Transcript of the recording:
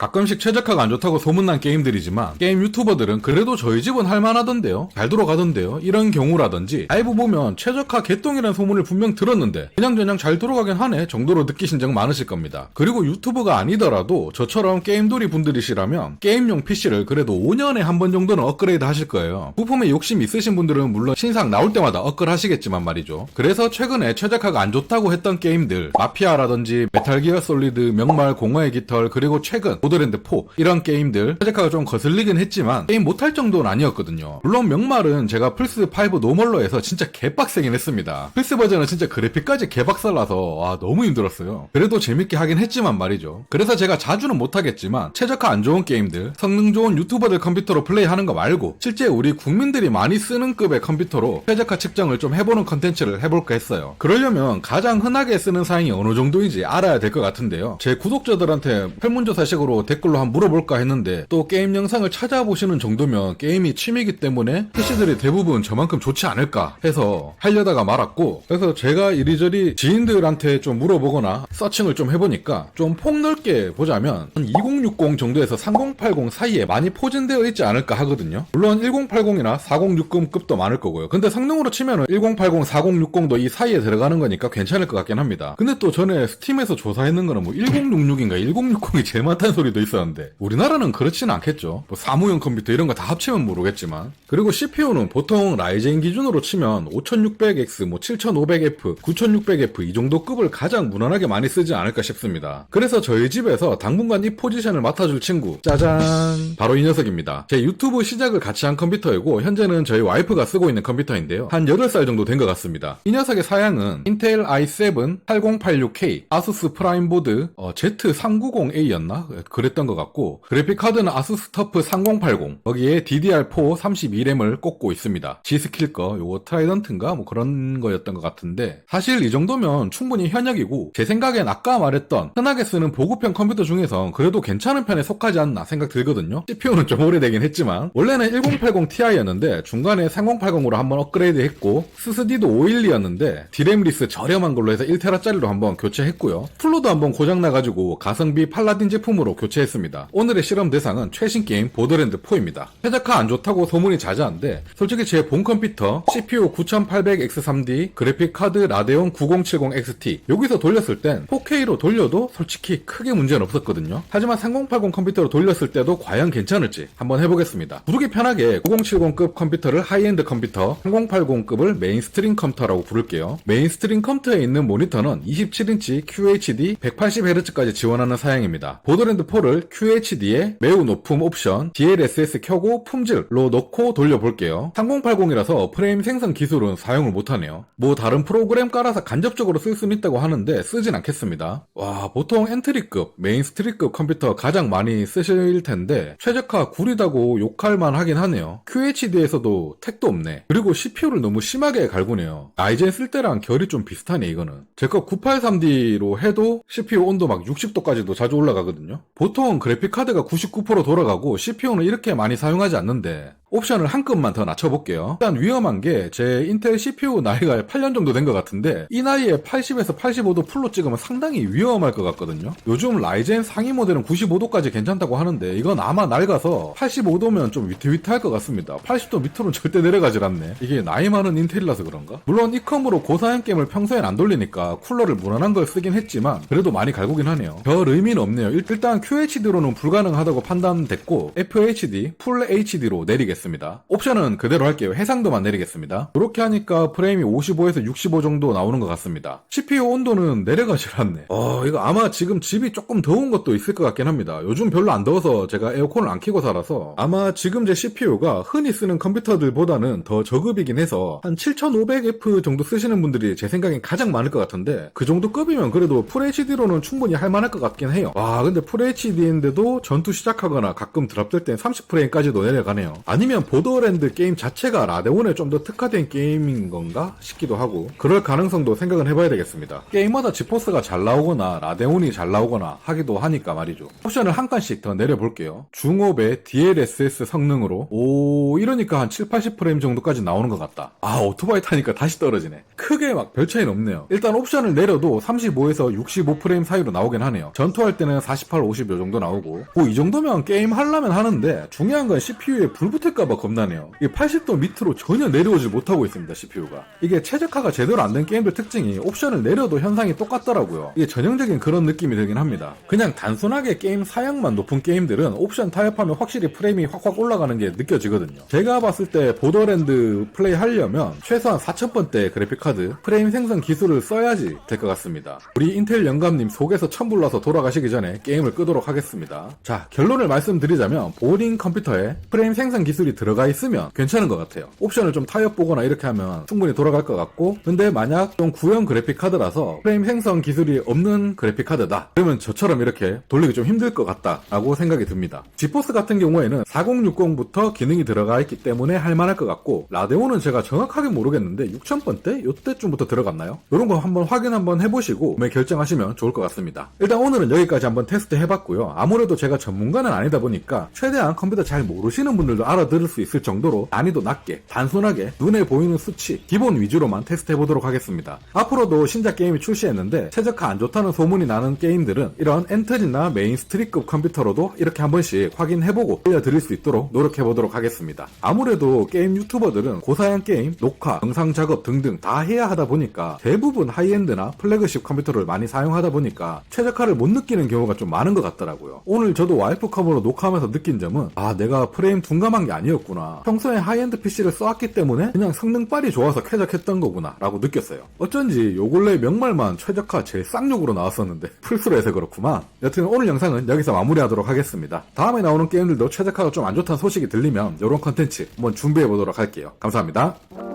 가끔씩 최적화가 안 좋다고 소문난 게임들이지만 게임 유튜버들은 그래도 저희 집은 할만하던데요, 잘 돌아가던데요, 이런 경우라든지 라이브 보면 최적화 개똥이라는 소문을 분명 들었는데 그냥저냥 잘 돌아가긴 하네 정도로 느끼신 적 많으실 겁니다. 그리고 유튜버가 아니더라도 저처럼 게임돌이 분들이시라면 게임용 PC를 그래도 5년에 한 번 정도는 업그레이드 하실 거예요. 부품에 욕심 있으신 분들은 물론 신상 나올 때마다 업글 하시겠지만 말이죠. 그래서 최근에 최적화가 안 좋다고 했던 게임들, 마피아라든지 메탈기어 솔리드, 명말, 공허의 깃털, 그리고 최근 보더랜드 4 이런 게임들 최적화가 좀 거슬리긴 했지만 게임 못할 정도는 아니었거든요. 물론 명말은 제가 플스5 노멀로 해서 진짜 개빡세긴 했습니다. 플스 버전은 진짜 그래픽까지 개박살나서 와 너무 힘들었어요. 그래도 재밌게 하긴 했지만 말이죠. 그래서 제가 자주는 못하겠지만 최적화 안 좋은 게임들, 성능 좋은 유튜버들 컴퓨터로 플레이하는 거 말고 실제 우리 국민들이 많이 쓰는 급의 컴퓨터로 최적화 측정을 좀 해보는 컨텐츠를 해볼까 했어요. 그러려면 가장 흔하게 쓰는 사양이 어느 정도인지 알아야 될 것 같은데요. 제 구독자들한테 설문조사식으로 댓글로 한번 물어볼까 했는데 또 게임 영상을 찾아보시는 정도면 게임이 취미이기 때문에 PC들이 대부분 저만큼 좋지 않을까 해서 하려다가 말았고, 그래서 제가 이리저리 지인들한테 좀 물어보거나 서칭을 좀 해보니까 좀 폭넓게 보자면 한 2060 정도에서 3080 사이에 많이 포진되어 있지 않을까 하거든요. 물론 1080이나 4060급도 많을 거고요. 근데 성능으로 치면은 1080, 4060도 이 사이에 들어가는 거니까 괜찮을 것 같긴 합니다. 근데 또 전에 스팀에서 조사했는 거는 뭐 1066인가 1060이 제일 많다는 소리도 있었는데 우리나라는 그렇지는 않겠죠. 뭐 사무용 컴퓨터 이런 거 다 합치면 모르겠지만. 그리고 CPU는 보통 라이젠 기준으로 치면 5600X, 뭐 7500F, 9600F 이 정도 급을 가장 무난하게 많이 쓰지 않을까 싶습니다. 그래서 저희 집에서 당분간 이 포지션을 맡아줄 친구, 짜잔, 바로 이 녀석입니다. 제 유튜브 시작을 같이 한 컴퓨터이고 현재는 저희 와이프가 쓰고 있는 컴퓨터인데요. 한 8살 정도 된 것 같습니다. 이 녀석의 사양은 인텔 i7 8086K, 아수스 프라임보드 Z390A였나? 그랬던 것 같고, 그래픽 카드는 아수스 터프 3080, 거기에 DDR4 32램을 꽂고 있습니다. G스킬 거, 요거 트라이던트인가? 뭐 그런 거였던 것 같은데, 사실 이 정도면 충분히 현역이고 제 생각엔 아까 말했던 흔하게 쓰는 보급형 컴퓨터 중에선 그래도 괜찮은 편에 속하지 않나 생각 들거든요. CPU는 좀 오래되긴 했지만 원래는 1080 Ti였는데 중간에 3080으로 한번 업그레이드 했고, SSD도 512였는데 디램리스 저렴한 걸로 해서 1TB짜리로 한번 교체했고요. 플로도 한번 고장나가지고 가성비 팔라딘 제품으로 교체했습니다. 오늘의 실험 대상은 최신 게임 보더랜드 4입니다. 최적화 안 좋다고 소문이 자자한데 솔직히 제 본 컴퓨터 CPU 9800X3D, 그래픽 카드 라데온 9070XT 여기서 돌렸을 땐 4K로 돌려도 솔직히 크게 문제는 없었거든요. 하지만 3080 컴퓨터로 돌렸을 때도 과연 괜찮을지 한번 해보겠습니다. 부르기 편하게 9070급 컴퓨터를 하이엔드 컴퓨터, 3080급을 메인스트림 컴퓨터라고 부를게요. 메인스트림 컴퓨터에 있는 모니터는 27인치 QHD 180Hz까지 지원하는 사양입니다. 보더랜드 4를 QHD에 매우 높음 옵션, DLSS 켜고 품질로 넣고 돌려볼게요. 3080이라서 프레임 생성 기술은 사용을 못하네요. 뭐 다른 프로그램 깔아서 간접적으로 쓸 수는 있다고 하는데 쓰진 않겠습니다. 와, 보통 엔트리급, 메인스트림급 컴퓨터 가장 많이 쓰실 텐데 최적화 구리다고 욕할만 하긴 하네요. QHD에서도 택도 없네. 그리고 CPU를 너무 심하게 갈구네요. 라이젠 쓸 때랑 결이 좀 비슷하네 이거는. 제 거 983D로 해도 CPU 온도 막 60도까지도 자주 올라가거든요. 보통 그래픽카드가 99% 돌아가고 CPU는 이렇게 많이 사용하지 않는데 옵션을 한 급만 더 낮춰볼게요. 일단 위험한 게 제 인텔 CPU 나이가 8년 정도 된 것 같은데 이 나이에 80에서 85도 풀로 찍으면 상당히 위험할 것 같거든요. 요즘 라이젠 상위 모델은 95도까지 괜찮다고 하는데 이건 아마 낡아서 85도면 좀 위태위태할 것 같습니다. 80도 밑으로는 절대 내려가질 않네. 이게 나이 많은 인텔이라서 그런가? 물론 이 컴으로 고사양 게임을 평소엔 안 돌리니까 쿨러를 무난한 걸 쓰긴 했지만 그래도 많이 갈구긴 하네요. 별 의미는 없네요. 일단 QHD로는 불가능하다고 판단됐고 FHD, 풀 HD로 내리겠습니다. 옵션은 그대로 할게요. 해상도만 내리겠습니다. 이렇게 하니까 프레임이 55에서 65 정도 나오는 것 같습니다. CPU 온도는 내려가질 않네. 이거 아마 지금 집이 조금 더운 것도 있을 것 같긴 합니다. 요즘 별로 안 더워서 제가 에어컨을 안 켜고 살아서 아마 지금 제 CPU가 흔히 쓰는 컴퓨터들보다는 더 저급이긴 해서 한 7500F 정도 쓰시는 분들이 제 생각엔 가장 많을 것 같은데 그 정도 급이면 그래도 FHD로는 충분히 할만할 것 같긴 해요. 와, 근데 FHD인데도 전투 시작하거나 가끔 드랍될 땐 30프레임까지도 내려가네요. 아니면 아니면 보더랜드 게임 자체가 라데온에 좀 더 특화된 게임인 건가 싶기도 하고 그럴 가능성도 생각은 해봐야 되겠습니다. 게임마다 지포스가 잘 나오거나 라데온이 잘 나오거나 하기도 하니까 말이죠. 옵션을 한 칸씩 더 내려볼게요. 중업의 DLSS 성능으로 이러니까 한 7-80프레임 정도까지 나오는 것 같다. 오토바이 타니까 다시 떨어지네. 크게 막 별 차이는 없네요. 일단 옵션을 내려도 35에서 65프레임 사이로 나오긴 하네요. 전투할 때는 48, 50 요 정도 나오고 이 정도면 게임 하려면 하는데 중요한 건 CPU에 불 붙을까봐 겁나네요. 이게 80도 밑으로 전혀 내려오질 못하고 있습니다. CPU가. 이게 최적화가 제대로 안 된 게임들 특징이 옵션을 내려도 현상이 똑같더라고요. 이게 전형적인 그런 느낌이 들긴 합니다. 그냥 단순하게 게임 사양만 높은 게임들은 옵션 타협하면 확실히 프레임이 확확 올라가는 게 느껴지거든요. 제가 봤을 때 보더랜드 플레이 하려면 최소한 4000번대 그래픽카드 프레임 생성 기술을 써야지 될 것 같습니다. 우리 인텔 영감님 속에서 천불나서 돌아가시기 전에 게임을 끄도록 하겠습니다. 자, 결론을 말씀드리자면 보딩 컴퓨터에 프레임 생성 기술이 들어가 있으면 괜찮은 것 같아요. 옵션을 좀 타협 보거나 이렇게 하면 충분히 돌아갈 것 같고, 근데 만약 좀 구형 그래픽 카드라서 프레임 생성 기술이 없는 그래픽 카드다 그러면 저처럼 이렇게 돌리기 좀 힘들 것 같다 라고 생각이 듭니다. 지포스 같은 경우에는 4060부터 기능이 들어가 있기 때문에 할만할 것 같고, 라데온은 제가 정확하게 모르겠는데 6000번대? 요때쯤부터 들어갔나요? 이런 거 한번 확인 한번 해보시고 구매 결정하시면 좋을 것 같습니다. 일단 오늘은 여기까지 한번 테스트 해봤고요. 아무래도 제가 전문가는 아니다 보니까 최대한 컴퓨터 잘 모르시는 분들도 알아들을 수 있을 정도로 난이도 낮게 단순하게 눈에 보이는 수치 기본 위주로만 테스트 해보도록 하겠습니다. 앞으로도 신작 게임이 출시했는데 최적화 안 좋다는 소문이 나는 게임들은 이런 엔트리나 메인스트리급 컴퓨터로도 이렇게 한 번씩 확인해보고 알려드릴 수 있도록 노력해보도록 하겠습니다. 아무래도 게임 유튜버들은 고사양 게임, 녹화, 영상 작업 등등 다 해야 하다 보니까 대부분 하이엔드나 플래그십 컴퓨터를 많이 사용하다 보니까 최적화를 못 느끼는 경우가 좀 많은 것 같더라고요. 오늘 저도 와이프컴으로 녹화하면서 느낀 점은 내가 프레임 둔감한 게 아니었구나. 평소에 하이엔드 PC를 써왔기 때문에 그냥 성능빨이 좋아서 쾌적했던 거구나 라고 느꼈어요. 어쩐지 요 근래 명말만 최적화 제일 쌍욕으로 나왔었는데 풀스로 해서 그렇구만. 여튼 오늘 영상은 여기서 마무리하도록 하겠습니다. 다음에 나오는 게임들도 최적화가 좀 안 좋다는 소식이 들리면 요런 컨텐츠 한번 준비해보도록 할게요. 감사합니다.